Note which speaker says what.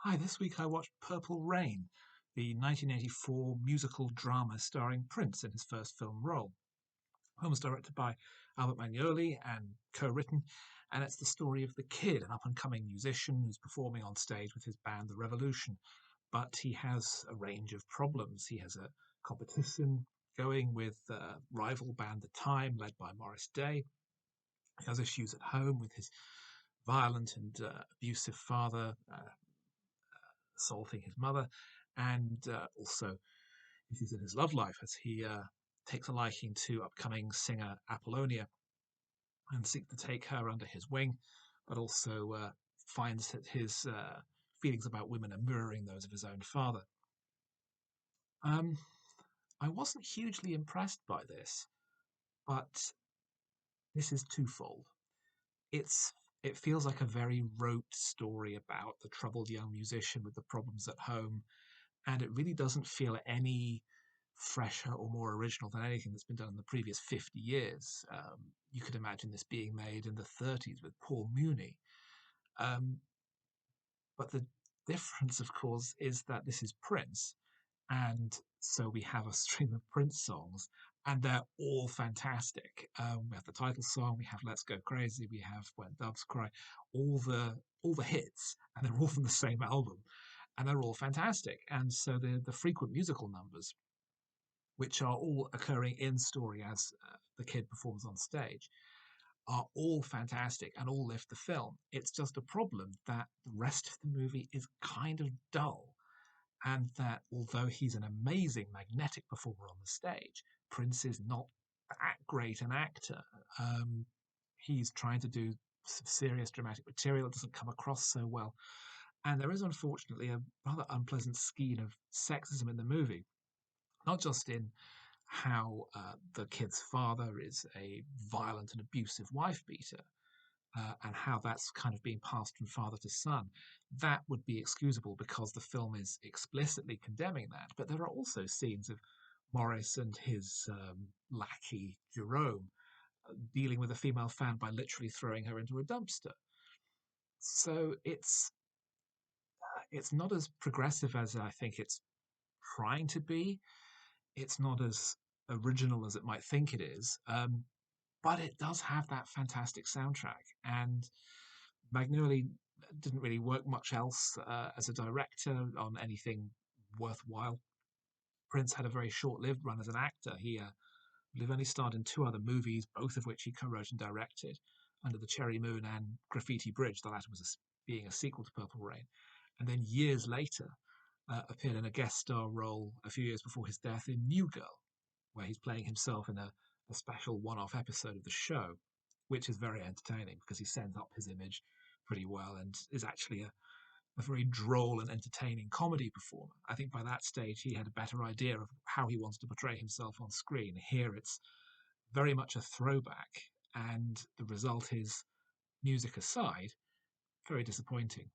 Speaker 1: Hi, this week I watched Purple Rain, the 1984 musical drama starring Prince in his first film role. The film was directed by Albert Magnoli and co-written, and it's the story of the kid, an up-and-coming musician who's performing on stage with his band, The Revolution. But he has a range of problems. He has a competition going with a rival band, The Time, led by Morris Day. He has issues at home with his violent and abusive father, assaulting his mother, and also issues in his love life as he takes a liking to upcoming singer Apollonia and seeks to take her under his wing, but also finds that his feelings about women are mirroring those of his own father. Um, I wasn't hugely impressed by this, but this is twofold. It's it feels like a very rote story about the troubled young musician with the problems at home, and it really doesn't feel any fresher or more original than anything that's been done in the previous 50 years. You could imagine this being made in the 30s with Paul Mooney. Um, but the difference, of course, is that this is Prince. And so we have a stream of Prince songs, and they're all fantastic. We have the title song, we have "Let's Go Crazy," we have "When Doves Cry," all the hits, and they're all from the same album, and they're all fantastic. And so the frequent musical numbers, which are all occurring in story as the kid performs on stage, are all fantastic and all lift the film. It's just a problem that the rest of the movie is kind of dull, and that although he's an amazing, magnetic performer on the stage, Prince is not that great an actor. He's trying to do some serious dramatic material that doesn't come across so well. And there is unfortunately a rather unpleasant skein of sexism in the movie, not just in how the kid's father is a violent and abusive wife beater, and how that's kind of being passed from father to son. That would be excusable because the film is explicitly condemning that. But there are also scenes of Morris and his lackey Jerome dealing with a female fan by literally throwing her into a dumpster. So it's not as progressive as I think it's trying to be. It's not as original as it might think it is. But it does have that fantastic soundtrack. And Magnoli didn't really work much else as a director on anything worthwhile. Prince had a very short-lived run as an actor. He only starred in two other movies, both of which he co-wrote and directed, Under the Cherry Moon and Graffiti Bridge. The latter was being a sequel to Purple Rain. And then years later, appeared in a guest star role a few years before his death in New Girl, where he's playing himself in a special one-off episode of the show, which is very entertaining because he sends up his image pretty well and is actually a very droll and entertaining comedy performer. I think by that stage he had a better idea of how he wanted to portray himself on screen. Here it's very much a throwback, and the result is, music aside, very disappointing.